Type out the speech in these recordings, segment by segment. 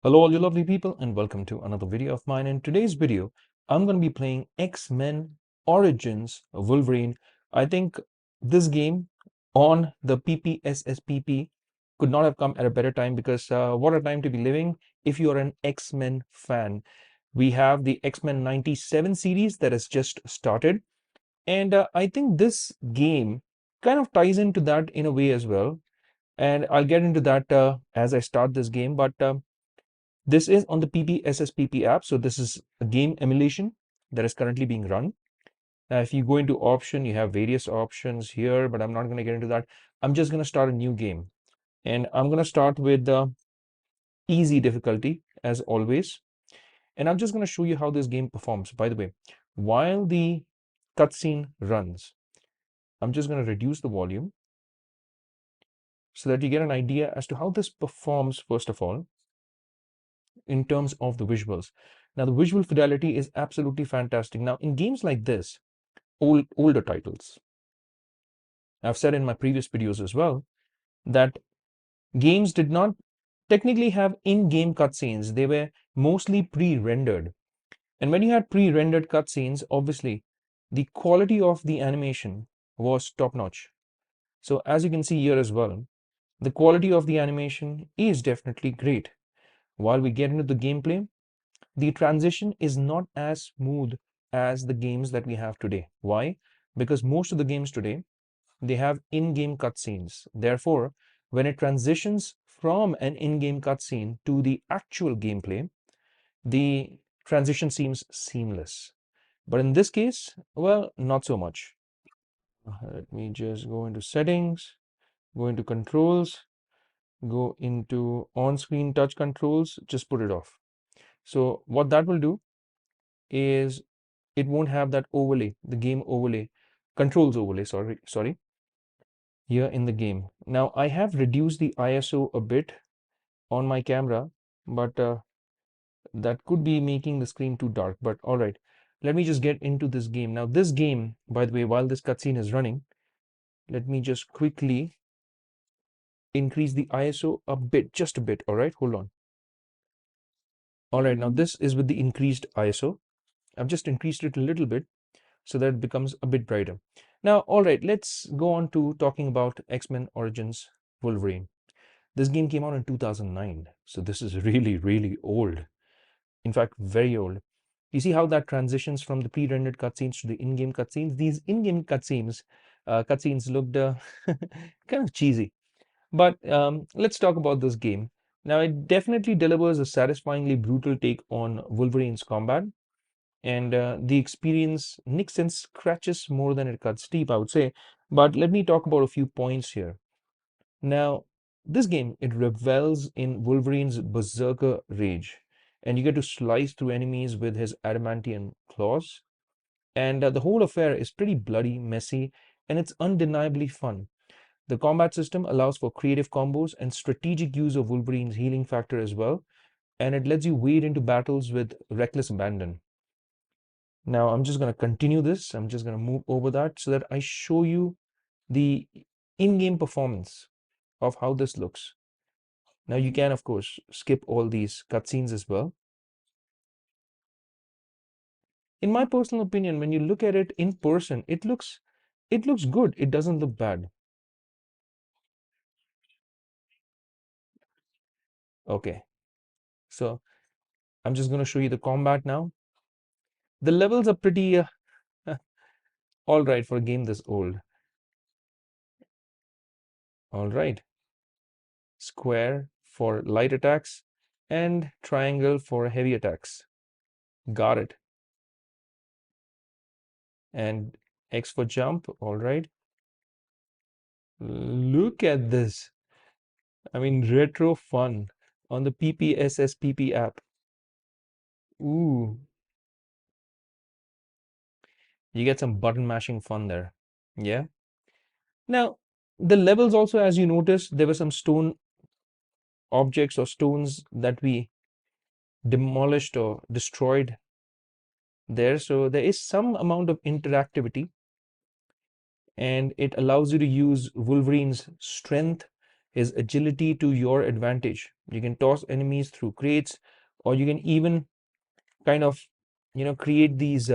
Hello all you lovely people and welcome to another video of mine. In today's video, I'm going to be playing X-Men Origins Wolverine. I think this game on the PPSSPP could not have come at a better time because what a time to be living if you are an X-Men fan. We have the X-Men 97 series that has just started, and I think this game kind of ties into that in a way as well. And I'll get into that as I start this game, but this is on the PPSSPP app. So this is a game emulation that is currently being run. Now, if you go into option, you have various options here, but I'm not going to get into that. I'm just going to start a new game. And I'm going to start with the easy difficulty as always. And I'm just going to show you how this game performs. By the way, while the cutscene runs, I'm just going to reduce the volume so that you get an idea as to how this performs, first of all, in terms of the visuals. Now, the visual fidelity is absolutely fantastic. Now, in games like this, older titles, I've said in my previous videos as well, that games did not technically have in-game cutscenes. They were mostly pre-rendered. And when you had pre-rendered cutscenes, obviously, the quality of the animation was top-notch. So as you can see here as well, the quality of the animation is definitely great. While we get into the gameplay, the transition is not as smooth as the games that we have today. Why? Because most of the games today, they have in-game cutscenes. Therefore, when it transitions from an in-game cutscene to the actual gameplay, the transition seems seamless. But in this case, well, not so much. Let me just go into settings, go into controls, go into on-screen touch controls, just put it off. So what that will do is it won't have that overlay, the game overlay, controls overlay, sorry, here in the game. Now I have reduced the ISO a bit on my camera, but that could be making the screen too dark. But all right, let me just get into this game. Now this game, by the way, while this cutscene is running, let me just quickly increase the ISO a bit, just a bit. All right, hold on. All right, now this is with the increased ISO. I've just increased it a little bit so that it becomes a bit brighter. Now, all right, let's go on to talking about X-Men Origins Wolverine. This game came out in 2009, so this is really, really old. In fact, very old. You see how that transitions from the pre-rendered cutscenes to the in-game cutscenes? These in-game cutscenes looked kind of cheesy. But let's talk about this game. Now, it definitely delivers a satisfyingly brutal take on Wolverine's combat, and the experience nicks and scratches more than it cuts deep, I would say. But let me talk about a few points here. Now, this game, it revels in Wolverine's berserker rage, and you get to slice through enemies with his adamantium claws. And the whole affair is pretty bloody, messy, and it's undeniably fun. The combat system allows for creative combos and strategic use of Wolverine's healing factor as well, and it lets you wade into battles with reckless abandon. Now I'm just going to continue this. I'm just going to move over that so that I show you the in-game performance of how this looks. Now you can, of course, skip all these cutscenes as well. In my personal opinion, when you look at it in person, it looks good. It doesn't look bad. Okay, so I'm just going to show you the combat now. The levels are pretty all right for a game this old. All right. Square for light attacks and triangle for heavy attacks. Got it. And X for jump. All right. Look at this. I mean, retro fun on the PPSSPP app. Ooh, you get some button mashing fun there. Yeah. Now, the levels also, as you notice, there were some stone objects or stones that we demolished or destroyed there. So there is some amount of interactivity, and it allows you to use Wolverine's strength his agility to your advantage. You can toss enemies through crates, or you can even kind of, create these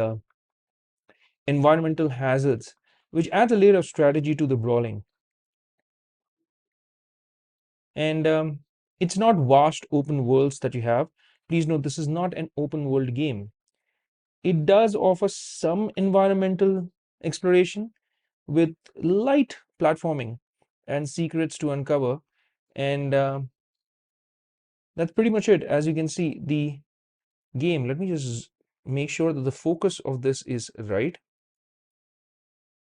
environmental hazards, which adds a layer of strategy to the brawling. And it's not vast open worlds that you have. Please note, this is not an open world game. It does offer some environmental exploration with light platforming and secrets to uncover. And that's pretty much it. As you can see, the game, let me just make sure that the focus of this is right.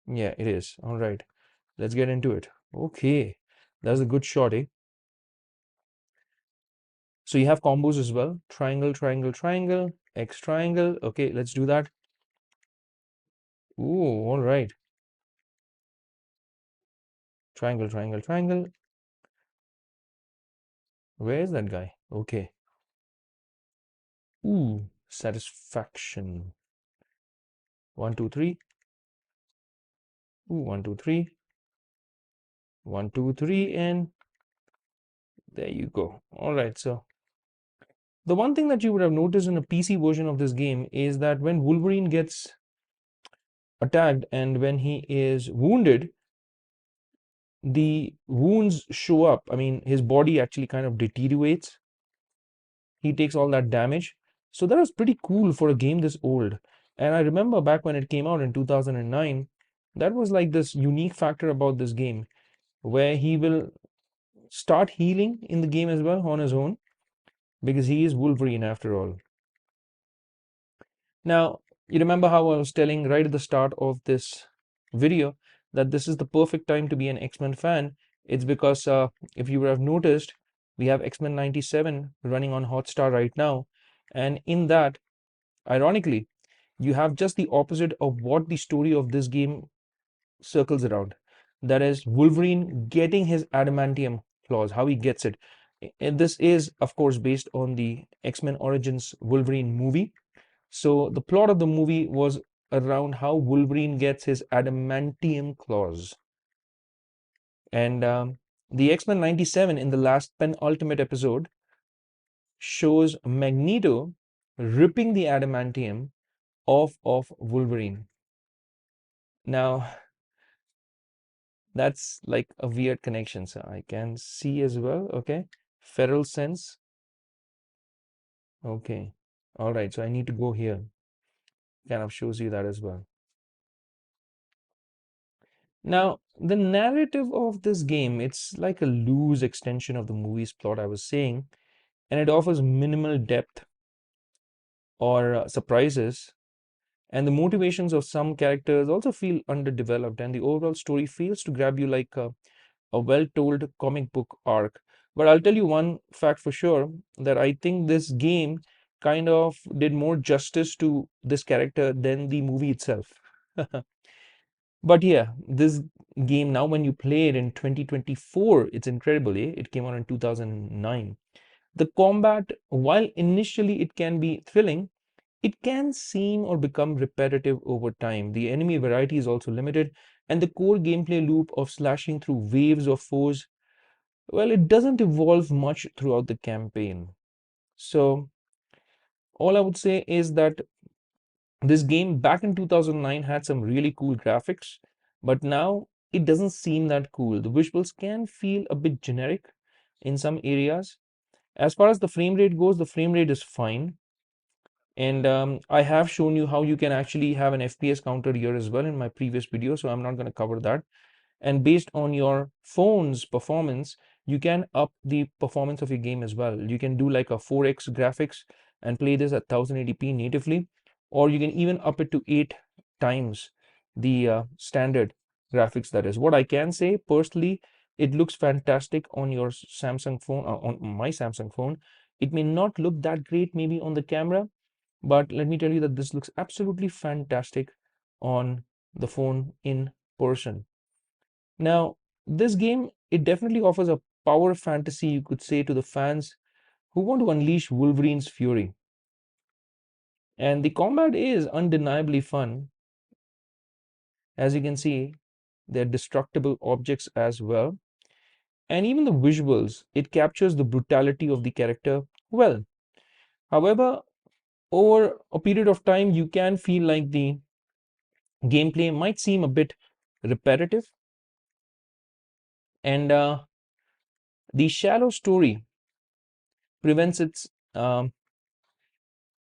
Yeah, it is. All right, let's get into it. Okay, that's a good shot, eh? So you have combos as well. Triangle, triangle, triangle, X triangle. Okay, let's do that. Ooh, all right. Triangle, triangle, triangle. Where is that guy? Okay. Ooh, satisfaction. 1, 2, 3. Ooh, 1, 2, 3. 1, 2, 3, and there you go. All right, so the one thing that you would have noticed in a PC version of this game is that when Wolverine gets attacked and when he is wounded, the wounds show up. I mean, his body actually kind of deteriorates. He takes all that damage. So that was pretty cool for a game this old. And I remember back when it came out in 2009, that was like this unique factor about this game, where he will start healing in the game as well on his own, because he is Wolverine after all. Now, you remember how I was telling right at the start of this video that this is the perfect time to be an X-Men fan. It's because if you would have noticed, we have X-Men 97 running on Hotstar right now. And in that, ironically, you have just the opposite of what the story of this game circles around. That is Wolverine getting his adamantium claws, how he gets it. And this is, of course, based on the X-Men Origins Wolverine movie. So the plot of the movie was around how Wolverine gets his adamantium claws. And the X-Men 97 in the last penultimate episode shows Magneto ripping the adamantium off of Wolverine. Now, that's like a weird connection. So I can see as well. Okay. Feral sense. Okay. All right. So I need to go here. Kind of shows you that as well. Now, the narrative of this game, it's like a loose extension of the movie's plot, I was saying, and it offers minimal depth or surprises. And the motivations of some characters also feel underdeveloped, and the overall story fails to grab you like a well-told comic book arc. But I'll tell you one fact for sure, that I think this game kind of did more justice to this character than the movie itself. But yeah, this game now, when you play it in 2024, it's incredible, eh? It came out in 2009. The combat, while initially it can be thrilling, it can seem or become repetitive over time. The enemy variety is also limited, and the core gameplay loop of slashing through waves of foes, well, it doesn't evolve much throughout the campaign. So all I would say is that this game back in 2009 had some really cool graphics, but now it doesn't seem that cool. The visuals can feel a bit generic in some areas. As far as the frame rate goes, the frame rate is fine. And I have shown you how you can actually have an FPS counter here as well in my previous video, so I'm not going to cover that. And based on your phone's performance, you can up the performance of your game as well. You can do like a 4x graphics and play this at 1080p natively, or you can even up it to 8 times the standard graphics. That is what I can say personally. It looks fantastic on your Samsung phone, on my Samsung phone. It may not look that great maybe on the camera, but let me tell you that this looks absolutely fantastic on the phone in person. Now, this game, it definitely offers a power fantasy, you could say, to the fans who want to unleash Wolverine's fury. And the combat is undeniably fun. As you can see, they're destructible objects as well. and even the visuals, it captures the brutality of the character well. However, over a period of time, you can feel like the gameplay might seem a bit repetitive, and the shallow story prevents its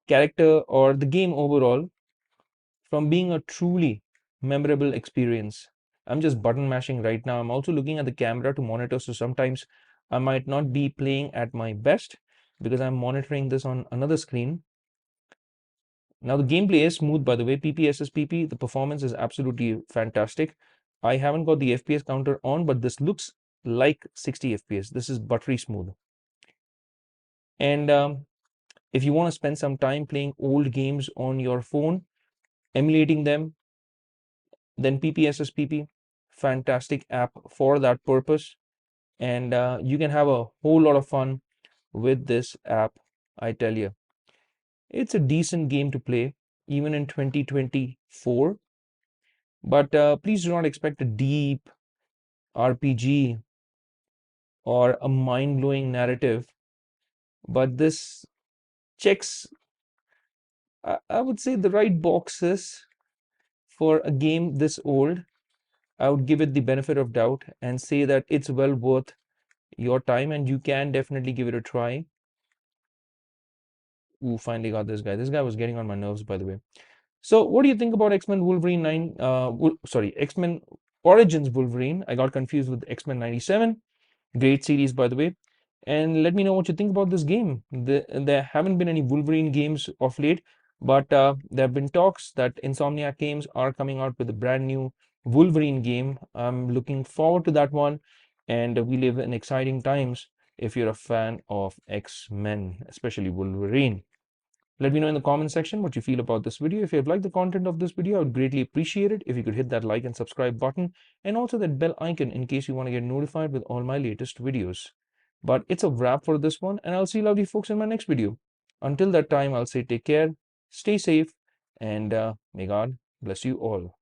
character or the game overall from being a truly memorable experience. I'm just button mashing right now. I'm also looking at the camera to monitor, so sometimes I might not be playing at my best because I'm monitoring this on another screen. Now the gameplay is smooth, by the way. PPSSPP, the performance is absolutely fantastic. I haven't got the FPS counter on, but this looks like 60 FPS. This is buttery smooth. And if you want to spend some time playing old games on your phone, emulating them, then PPSSPP, fantastic app for that purpose. And you can have a whole lot of fun with this app, I tell you. It's a decent game to play, even in 2024. But please do not expect a deep RPG or a mind-blowing narrative. But this checks, I would say, the right boxes for a game this old. I would give it the benefit of doubt and say that it's well worth your time, and you can definitely give it a try. Ooh, finally got this guy. This guy was getting on my nerves, by the way. So what do you think about X-Men Wolverine 9? X-Men Origins Wolverine. I got confused with X-Men 97. Great series, by the way. And let me know what you think about this game. There haven't been any Wolverine games of late, but there have been talks that Insomniac Games are coming out with a brand new Wolverine game. I'm looking forward to that one. And we live in exciting times if you're a fan of X-Men, especially Wolverine. Let me know in the comment section what you feel about this video. If you have liked the content of this video, I would greatly appreciate it if you could hit that like and subscribe button and also that bell icon in case you want to get notified with all my latest videos. But it's a wrap for this one, and I'll see you lovely folks in my next video. Until that time, I'll say take care, stay safe, and may God bless you all.